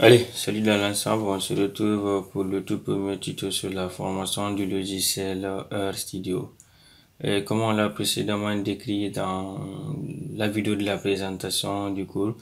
Allez, salut dans l'ensemble, on se retrouve pour le tout premier tuto sur la formation du logiciel RStudio. Et comme on l'a précédemment décrit dans la vidéo de la présentation du cours,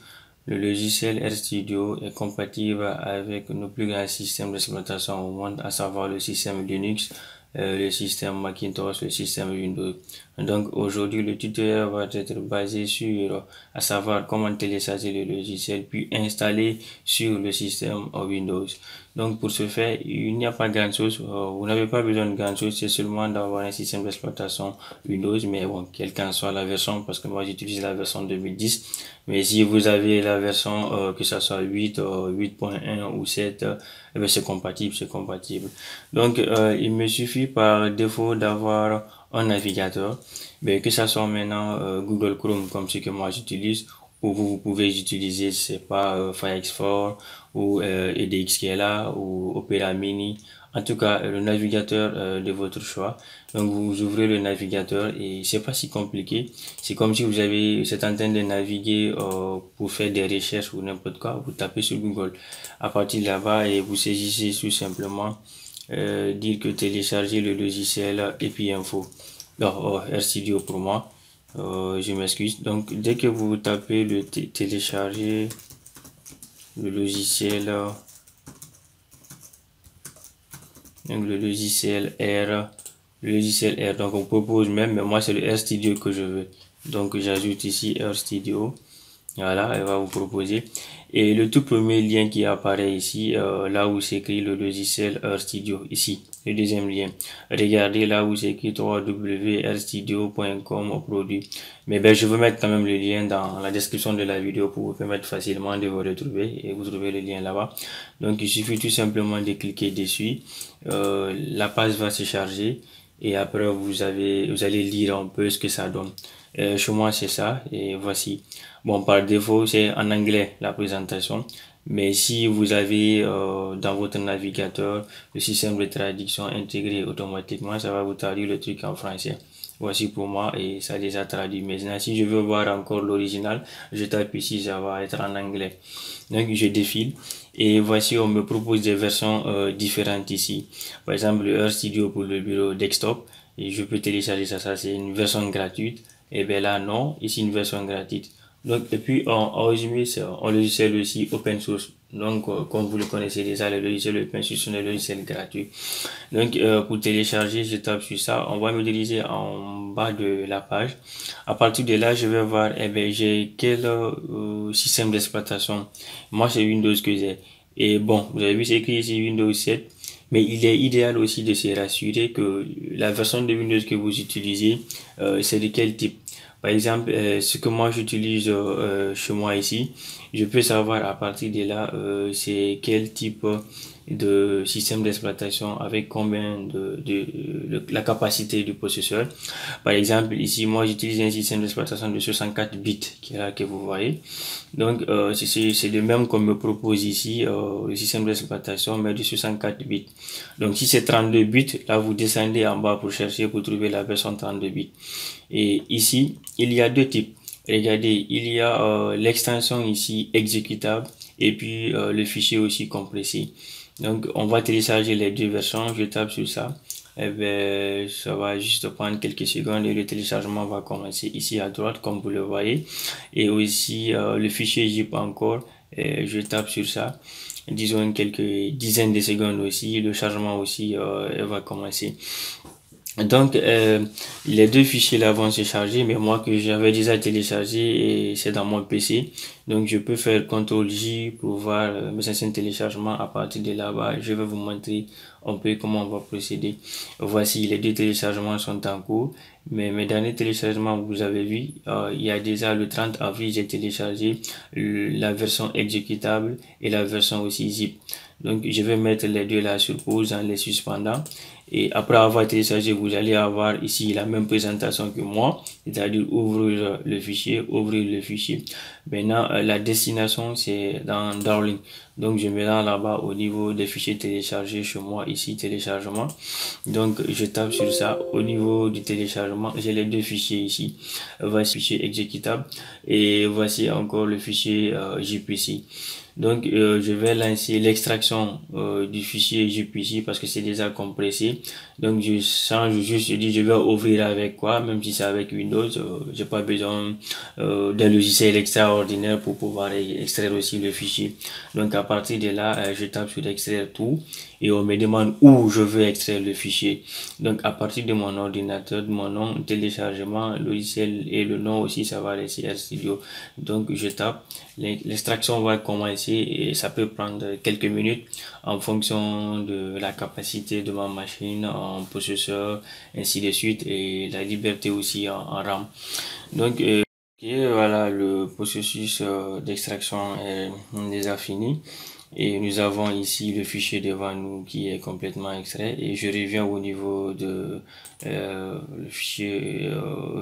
le logiciel RStudio est compatible avec nos plus grands systèmes d'exploitation au monde, à savoir le système Linux, le système Macintosh, le système Windows. Donc aujourd'hui, le tutoriel va être basé sur, à savoir comment télécharger le logiciel puis installer sur le système Windows. Donc pour ce faire, il n'y a pas grand chose, vous n'avez pas besoin de grand chose, c'est seulement d'avoir un système d'exploitation Windows, mais bon, quelle qu'en soit la version, parce que moi j'utilise la version 2010, mais si vous avez la version que ça soit 8, 8.1 ou 7, eh bien, c'est compatible. Donc il me suffit par défaut d'avoir un navigateur, mais que ça soit maintenant Google Chrome comme ce que moi j'utilise, ou vous pouvez utiliser, c'est pas Firefox ou EDXKLA ou Opera Mini. En tout cas, le navigateur de votre choix. Donc, vous ouvrez le navigateur et c'est pas si compliqué. C'est comme si vous êtes en train de naviguer pour faire des recherches ou n'importe quoi. Vous tapez sur Google. À partir de là-bas, et vous saisissez tout simplement dire que télécharger le logiciel et puis info. Alors, RStudio pour moi. Je m'excuse. Donc, dès que vous tapez le télécharger le logiciel, donc le logiciel R, donc on propose même, mais moi c'est le RStudio que je veux. Donc, j'ajoute ici RStudio. Voilà, elle va vous proposer. Et le tout premier lien qui apparaît ici, là où c'est écrit le logiciel RStudio, ici, le deuxième lien. Regardez là où c'est écrit www.rstudio.com au produit. Mais ben, je vais mettre quand même le lien dans la description de la vidéo pour vous permettre facilement de vous retrouver et vous trouvez le lien là-bas. Donc, il suffit tout simplement de cliquer dessus. La page va se charger et après vous allez lire un peu ce que ça donne. Chez moi c'est ça et voici. Bon, par défaut c'est en anglais la présentation, mais si vous avez dans votre navigateur le système de traduction intégré automatiquement, ça va vous traduire le truc en français. Voici pour moi et ça les a traduit. Maintenant, si je veux voir encore l'original, je tape ici, ça va être en anglais. Donc, je défile et voici, on me propose des versions différentes ici. Par exemple, le RStudio pour le bureau desktop et je peux télécharger ça c'est une version gratuite. Et bien là, non, ici une version gratuite. Donc, et puis en résumé, c'est un logiciel aussi open source. Donc, comme vous le connaissez déjà, le logiciel open source sont des logiciels gratuits. Donc, pour télécharger, je tape sur ça. On va me diriger en bas de la page. À partir de là, je vais voir, eh bien, j'ai quel système d'exploitation. Moi, c'est Windows que j'ai. Et bon, vous avez vu, c'est écrit ici Windows 7. Mais il est idéal aussi de se rassurer que la version de Windows que vous utilisez, c'est de quel type. Par exemple, ce que moi j'utilise chez moi ici, je peux savoir à partir de là c'est quel type de système d'exploitation avec combien la capacité du processeur. Par exemple, ici moi j'utilise un système d'exploitation de 64 bits qui est là que vous voyez. Donc c'est le même qu'on me propose ici, le système d'exploitation mais de 64 bits. Donc si c'est 32 bits, là vous descendez en bas pour chercher pour trouver la version 32 bits. Et ici, il y a deux types. Regardez, il y a l'extension ici exécutable et puis le fichier aussi compressé. Donc, on va télécharger les deux versions. Je tape sur ça. Et bien, ça va juste prendre quelques secondes et le téléchargement va commencer ici à droite, comme vous le voyez. Et aussi, le fichier zip encore. Et je tape sur ça. Disons quelques dizaines de secondes aussi. Le chargement aussi va commencer. Donc, les deux fichiers là vont se charger, mais moi que j'avais déjà téléchargé et c'est dans mon PC. Donc, je peux faire CTRL-J pour voir mes anciens téléchargements. À partir de là-bas, je vais vous montrer un peu comment on va procéder. Voici, les deux téléchargements sont en cours. Mais mes derniers téléchargements, vous avez vu, il y a déjà le 30 avril, j'ai téléchargé la version exécutable et la version aussi zip. Donc, je vais mettre les deux là sur pause en les suspendant. Et après avoir téléchargé, vous allez avoir ici la même présentation que moi, c'est-à-dire ouvrir le fichier. Maintenant, la destination, c'est dans Darling. Donc, je me rends là-bas au niveau des fichiers téléchargés chez moi, ici, téléchargement. Donc, je tape sur ça. Au niveau du téléchargement, j'ai les deux fichiers ici. Voici le fichier exécutable et voici encore le fichier JPC. Donc, je vais lancer l'extraction du fichier zip ici parce que c'est déjà compressé. Donc, je change juste, je dis je vais ouvrir avec quoi, même si c'est avec Windows, j'ai pas besoin d'un logiciel extraordinaire pour pouvoir extraire aussi le fichier. Donc, à partir de là, je tape sur extraire tout et on me demande où je veux extraire le fichier. Donc, à partir de mon ordinateur, de mon nom, téléchargement, logiciel et le nom aussi, ça va laisser RStudio. Donc, je tape, l'extraction va commencer et ça peut prendre quelques minutes en fonction de la capacité de ma machine en processeur, ainsi de suite, et la liberté aussi en RAM. Donc, voilà, le processus d'extraction est déjà fini. Et nous avons ici le fichier devant nous qui est complètement extrait. Et je reviens au niveau de le fichier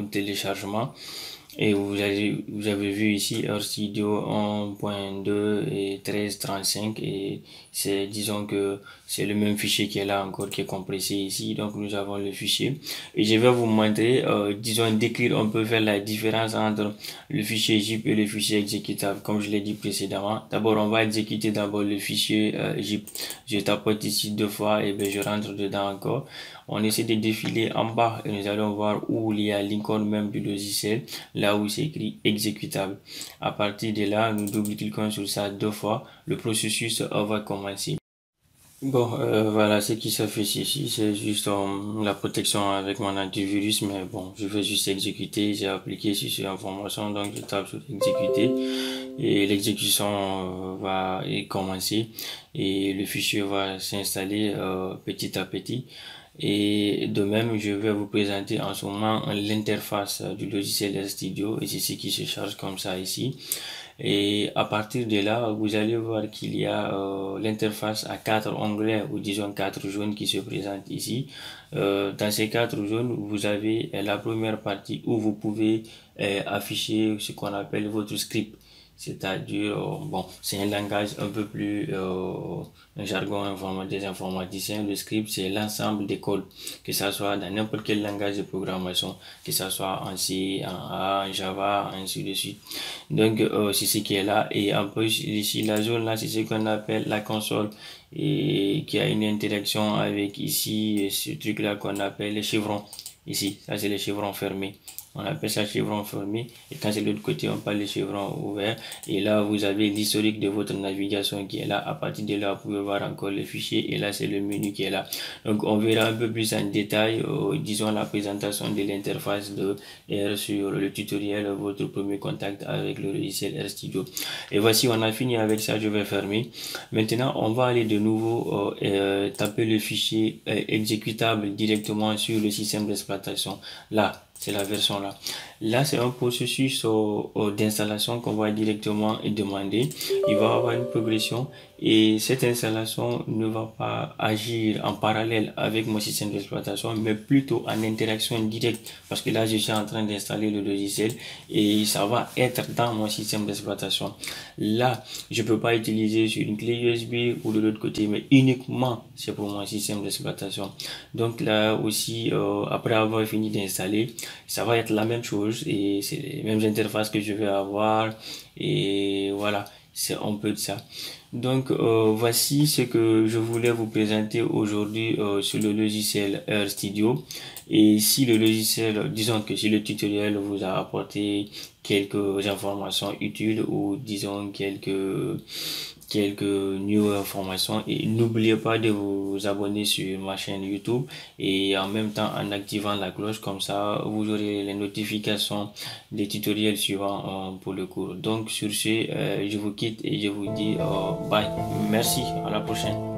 téléchargement. Et vous avez vu ici RStudio 1.2 et 13.35 et c'est, disons que c'est le même fichier qui est là encore qui est compressé ici. Donc nous avons le fichier et je vais vous montrer, disons décrire, on peut faire la différence entre le fichier zip et le fichier exécutable comme je l'ai dit précédemment. D'abord on va exécuter d'abord le fichier zip. Je tapote ici deux fois et bien je rentre dedans encore. On essaie de défiler en bas et nous allons voir où il y a l'icône même du logiciel, là où c'est écrit exécutable. À partir de là, nous double-cliquons sur ça deux fois, le processus va commencer. Bon, voilà, ce qui s'affiche ici, c'est juste la protection avec mon antivirus, mais bon, je vais juste exécuter, j'ai appliqué sur cette information, donc je tape sur exécuter et l'exécution va commencer et le fichier va s'installer petit à petit. Et de même, je vais vous présenter en ce moment l'interface du logiciel RStudio et c'est ce qui se charge comme ça ici. Et à partir de là, vous allez voir qu'il y a l'interface à quatre onglets ou disons quatre jaunes qui se présentent ici. Dans ces quatre jaunes, vous avez la première partie où vous pouvez afficher ce qu'on appelle votre script. C'est-à-dire, bon, c'est un langage un peu plus, un jargon des informaticiens. Le script, c'est l'ensemble des codes, que ça soit dans n'importe quel langage de programmation, que ça soit en C, en A, en Java, ainsi de suite. Donc, c'est ce qui est là. Et en plus, ici, la zone là, c'est ce qu'on appelle la console et qui a une interaction avec ici, ce truc là qu'on appelle les chevrons. Ici, ça c'est les chevrons fermés. On appelle ça chevron fermé. Et quand c'est de l'autre côté, on parle de chevron ouvert. Et là, vous avez l'historique de votre navigation qui est là. À partir de là, vous pouvez voir encore le fichier. Et là, c'est le menu qui est là. Donc, on verra un peu plus en détail, disons, la présentation de l'interface de R sur le tutoriel, votre premier contact avec le logiciel RStudio. Et voici, on a fini avec ça. Je vais fermer. Maintenant, on va aller de nouveau taper le fichier exécutable directement sur le système d'exploitation. Là, c'est la version là. Là, c'est un processus d'installation qu'on va directement demander. Il va y avoir une progression et cette installation ne va pas agir en parallèle avec mon système d'exploitation, mais plutôt en interaction directe parce que là, je suis en train d'installer le logiciel et ça va être dans mon système d'exploitation. Là, je peux pas utiliser sur une clé USB ou de l'autre côté, mais uniquement c'est pour mon système d'exploitation. Donc là aussi, après avoir fini d'installer, ça va être la même chose et c'est les mêmes interfaces que je vais avoir et voilà, c'est un peu de ça. Donc voici ce que je voulais vous présenter aujourd'hui sur le logiciel RStudio. Et si le logiciel, disons que si le tutoriel vous a apporté quelques informations utiles ou disons quelques nouvelles informations et n'oubliez pas de vous abonner sur ma chaîne YouTube et en même temps en activant la cloche comme ça vous aurez les notifications des tutoriels suivants pour le cours. Donc sur ce je vous quitte et je vous dis bye, merci, à la prochaine.